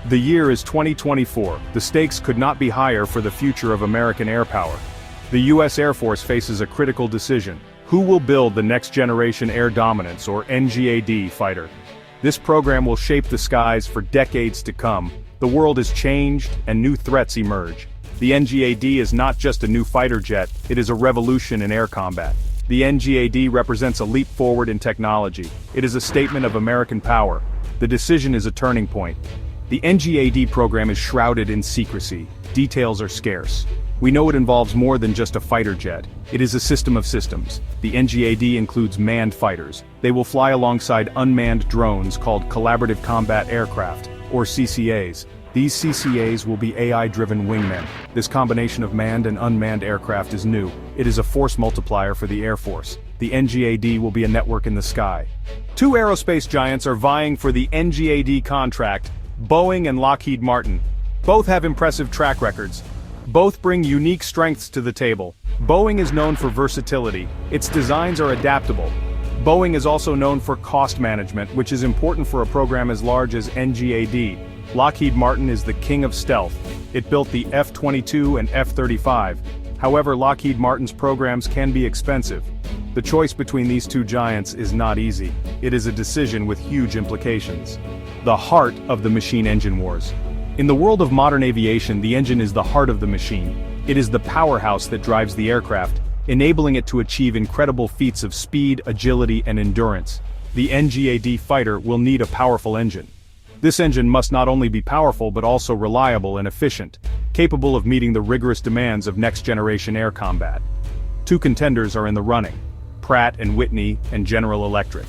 The year is 2024. The stakes could not be higher for the future of American air power. The U.S. Air Force faces a critical decision. Who will build the Next Generation Air Dominance, or NGAD, fighter? This program will shape the skies for decades to come. The world has changed, and new threats emerge. The NGAD is not just a new fighter jet, it is a revolution in air combat. The NGAD represents a leap forward in technology. It is a statement of American power. The decision is a turning point. The NGAD program is shrouded in secrecy. Details are scarce. We know it involves more than just a fighter jet. It is a system of systems. The NGAD includes manned fighters. They will fly alongside unmanned drones called Collaborative Combat Aircraft, or CCAs. These CCAs will be AI-driven wingmen. This combination of manned and unmanned aircraft is new. It is a force multiplier for the Air Force. The NGAD will be a network in the sky. Two aerospace giants are vying for the NGAD contract: Boeing and Lockheed Martin. Both have impressive track records. Both bring unique strengths to the table. Boeing is known for versatility. Its designs are adaptable. Boeing is also known for cost management, which is important for a program as large as NGAD. Lockheed Martin is the king of stealth. It built the F-22 and F-35. However, Lockheed Martin's programs can be expensive. The choice between these two giants is not easy. It is a decision with huge implications. The heart of the machine engine wars. In the world of modern aviation, the engine is the heart of the machine. It is the powerhouse that drives the aircraft, enabling it to achieve incredible feats of speed, agility, and endurance. The NGAD fighter will need a powerful engine. This engine must not only be powerful but also reliable and efficient, capable of meeting the rigorous demands of next-generation air combat. Two contenders are in the running: Pratt and Whitney and General Electric.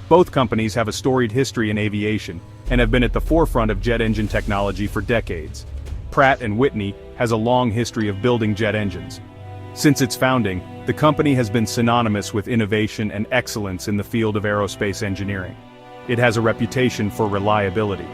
Both companies have a storied history in aviation and have been at the forefront of jet engine technology for decades. Pratt and Whitney has a long history of building jet engines. Since its founding, the company has been synonymous with innovation and excellence in the field of aerospace engineering. It has a reputation for reliability.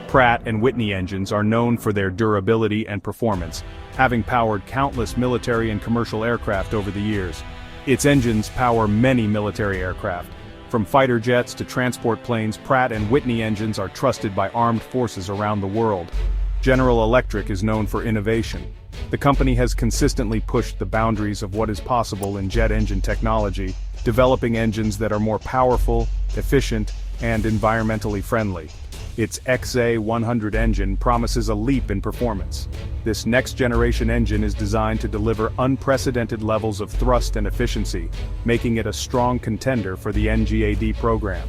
Pratt and Whitney engines are known for their durability and performance, having powered countless military and commercial aircraft over the years. Its engines power many military aircraft. From fighter jets to transport planes, Pratt and Whitney engines are trusted by armed forces around the world. General Electric is known for innovation. The company has consistently pushed the boundaries of what is possible in jet engine technology, developing engines that are more powerful, efficient, and environmentally friendly. Its XA-100 engine promises a leap in performance. This next-generation engine is designed to deliver unprecedented levels of thrust and efficiency, making it a strong contender for the NGAD program.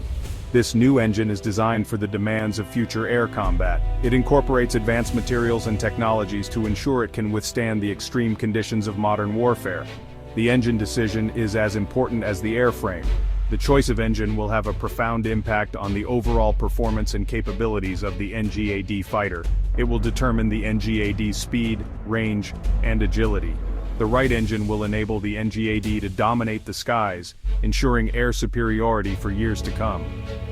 This new engine is designed for the demands of future air combat. It incorporates advanced materials and technologies to ensure it can withstand the extreme conditions of modern warfare. The engine decision is as important as the airframe. The choice of engine will have a profound impact on the overall performance and capabilities of the NGAD fighter. It will determine the NGAD's speed, range, and agility. The right engine will enable the NGAD to dominate the skies, ensuring air superiority for years to come.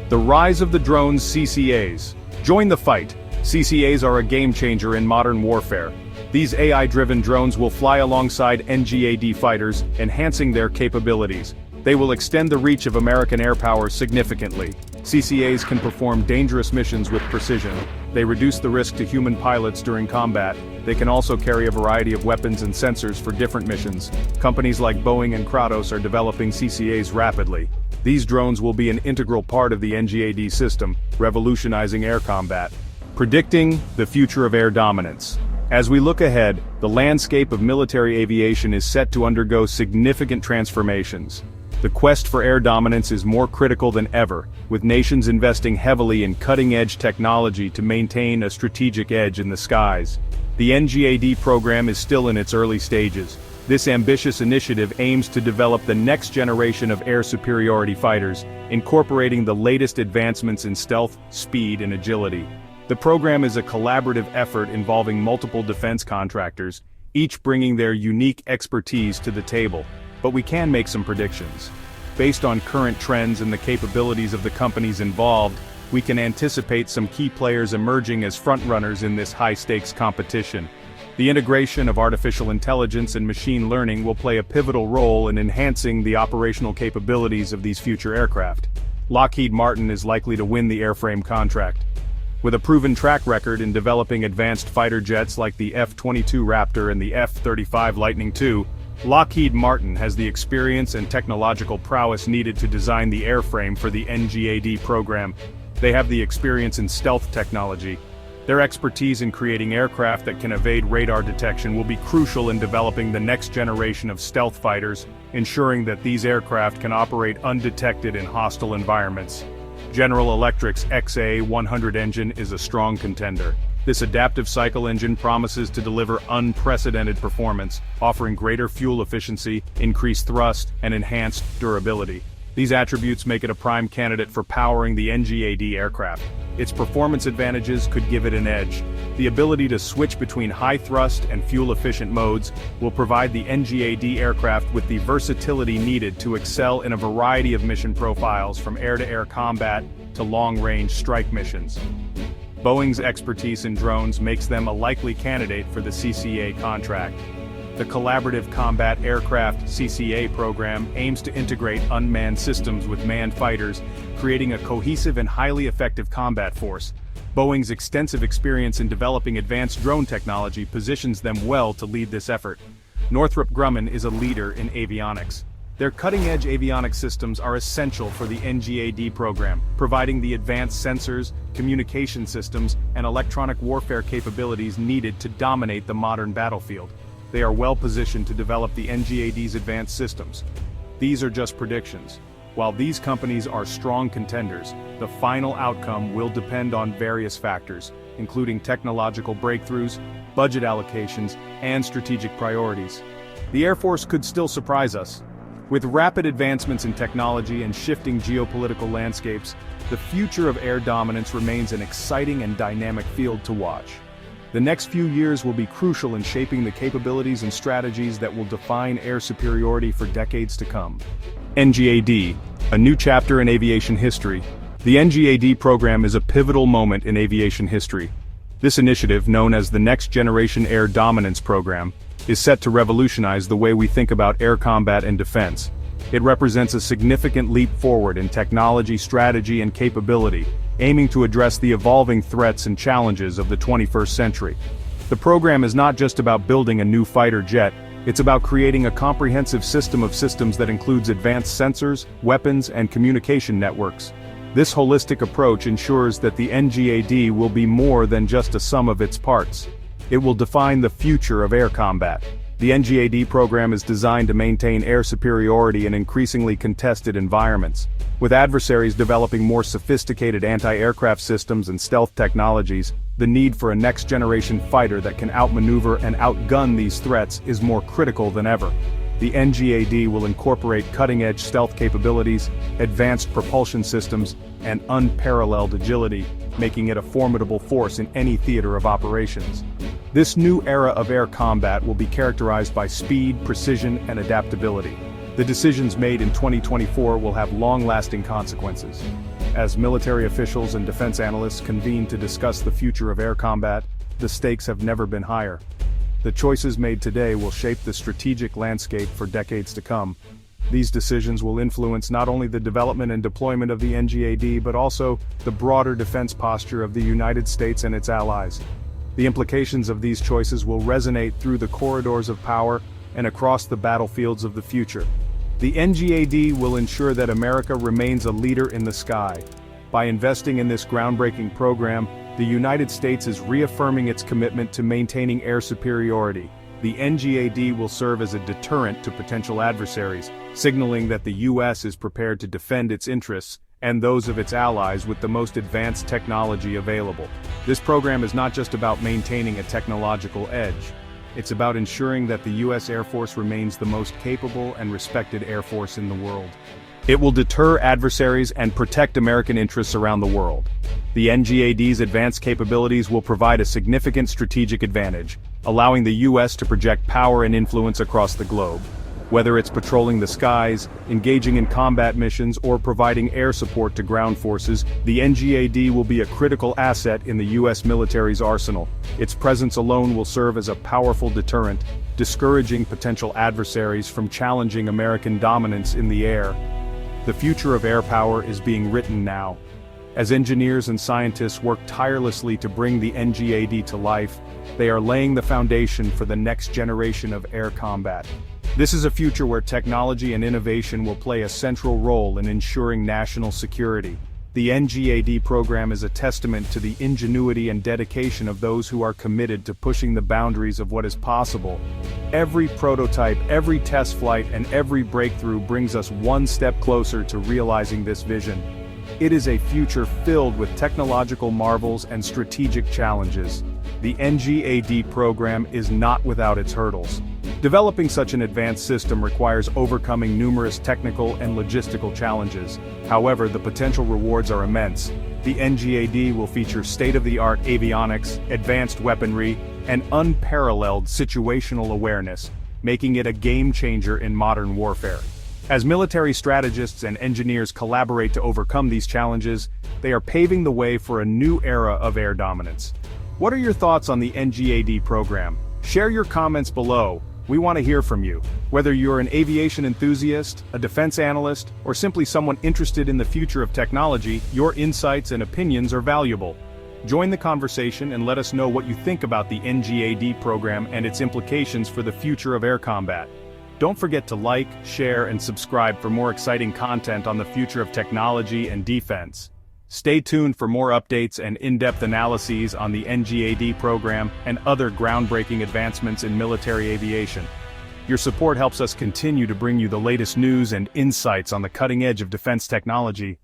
The rise of the drones CCAs. Join the fight. CCAs are a game changer in modern warfare. These AI-driven drones will fly alongside NGAD fighters, enhancing their capabilities. They will extend the reach of American air power significantly. CCAs can perform dangerous missions with precision. They reduce the risk to human pilots during combat. They can also carry a variety of weapons and sensors for different missions. Companies like Boeing and Kratos are developing CCAs rapidly. These drones will be an integral part of the NGAD system, revolutionizing air combat. Predicting the future of air dominance. As we look ahead, the landscape of military aviation is set to undergo significant transformations. The quest for air dominance is more critical than ever, with nations investing heavily in cutting-edge technology to maintain a strategic edge in the skies. The NGAD program is still in its early stages. This ambitious initiative aims to develop the next generation of air superiority fighters, incorporating the latest advancements in stealth, speed, and agility. The program is a collaborative effort involving multiple defense contractors, each bringing their unique expertise to the table. But we can make some predictions. Based on current trends and the capabilities of the companies involved, we can anticipate some key players emerging as frontrunners in this high-stakes competition. The integration of artificial intelligence and machine learning will play a pivotal role in enhancing the operational capabilities of these future aircraft. Lockheed Martin is likely to win the airframe contract. With a proven track record in developing advanced fighter jets like the F-22 Raptor and the F-35 Lightning II, Lockheed Martin has the experience and technological prowess needed to design the airframe for the NGAD program. They have the experience in stealth technology. Their expertise in creating aircraft that can evade radar detection will be crucial in developing the next generation of stealth fighters, ensuring that these aircraft can operate undetected in hostile environments. General Electric's XA-100 engine is a strong contender. This adaptive cycle engine promises to deliver unprecedented performance, offering greater fuel efficiency, increased thrust, and enhanced durability. These attributes make it a prime candidate for powering the NGAD aircraft. Its performance advantages could give it an edge. The ability to switch between high-thrust and fuel-efficient modes will provide the NGAD aircraft with the versatility needed to excel in a variety of mission profiles, from air-to-air combat to long-range strike missions. Boeing's expertise in drones makes them a likely candidate for the CCA contract. The Collaborative Combat Aircraft (CCA) program aims to integrate unmanned systems with manned fighters, creating a cohesive and highly effective combat force. Boeing's extensive experience in developing advanced drone technology positions them well to lead this effort. Northrop Grumman is a leader in avionics. Their cutting-edge avionics systems are essential for the NGAD program, providing the advanced sensors, communication systems, and electronic warfare capabilities needed to dominate the modern battlefield. They are well positioned to develop the NGAD's advanced systems. These are just predictions. While these companies are strong contenders, the final outcome will depend on various factors, including technological breakthroughs, budget allocations, and strategic priorities. The Air Force could still surprise us. With rapid advancements in technology and shifting geopolitical landscapes, the future of air dominance remains an exciting and dynamic field to watch. The next few years will be crucial in shaping the capabilities and strategies that will define air superiority for decades to come. NGAD, a new chapter in aviation history. The NGAD program is a pivotal moment in aviation history. This initiative, known as the Next Generation Air Dominance Program, is set to revolutionize the way we think about air combat and defense. It represents a significant leap forward in technology, strategy, and capability, aiming to address the evolving threats and challenges of the 21st century. The program is not just about building a new fighter jet, it's about creating a comprehensive system of systems that includes advanced sensors, weapons, and communication networks. This holistic approach ensures that the NGAD will be more than just a sum of its parts. It will define the future of air combat. The NGAD program is designed to maintain air superiority in increasingly contested environments. With adversaries developing more sophisticated anti-aircraft systems and stealth technologies, the need for a next-generation fighter that can outmaneuver and outgun these threats is more critical than ever. The NGAD will incorporate cutting-edge stealth capabilities, advanced propulsion systems, and unparalleled agility, making it a formidable force in any theater of operations. This new era of air combat will be characterized by speed, precision, and adaptability. The decisions made in 2024 will have long-lasting consequences. As military officials and defense analysts convene to discuss the future of air combat, the stakes have never been higher. The choices made today will shape the strategic landscape for decades to come. These decisions will influence not only the development and deployment of the NGAD but also the broader defense posture of the United States and its allies. The implications of these choices will resonate through the corridors of power and across the battlefields of the future. The NGAD will ensure that America remains a leader in the sky. By investing in this groundbreaking program, the United States is reaffirming its commitment to maintaining air superiority. The NGAD will serve as a deterrent to potential adversaries, signaling that the U.S. is prepared to defend its interests and those of its allies with the most advanced technology available. This program is not just about maintaining a technological edge. It's about ensuring that the U.S. Air Force remains the most capable and respected Air Force in the world. It will deter adversaries and protect American interests around the world. The NGAD's advanced capabilities will provide a significant strategic advantage, allowing the U.S. to project power and influence across the globe. Whether it's patrolling the skies, engaging in combat missions, or providing air support to ground forces, the NGAD will be a critical asset in the U.S. military's arsenal. Its presence alone will serve as a powerful deterrent, discouraging potential adversaries from challenging American dominance in the air. The future of air power is being written now. As engineers and scientists work tirelessly to bring the NGAD to life, they are laying the foundation for the next generation of air combat. This is a future where technology and innovation will play a central role in ensuring national security. The NGAD program is a testament to the ingenuity and dedication of those who are committed to pushing the boundaries of what is possible. Every prototype, every test flight, and every breakthrough brings us one step closer to realizing this vision. It is a future filled with technological marvels and strategic challenges. The NGAD program is not without its hurdles. Developing such an advanced system requires overcoming numerous technical and logistical challenges. However, the potential rewards are immense. The NGAD will feature state-of-the-art avionics, advanced weaponry, and unparalleled situational awareness, making it a game-changer in modern warfare. As military strategists and engineers collaborate to overcome these challenges, they are paving the way for a new era of air dominance. What are your thoughts on the NGAD program? Share your comments below. We want to hear from you. Whether you're an aviation enthusiast, a defense analyst, or simply someone interested in the future of technology, your insights and opinions are valuable. Join the conversation and let us know what you think about the NGAD program and its implications for the future of air combat. Don't forget to like, share, and subscribe for more exciting content on the future of technology and defense. Stay tuned for more updates and in-depth analyses on the NGAD program and other groundbreaking advancements in military aviation. Your support helps us continue to bring you the latest news and insights on the cutting edge of defense technology.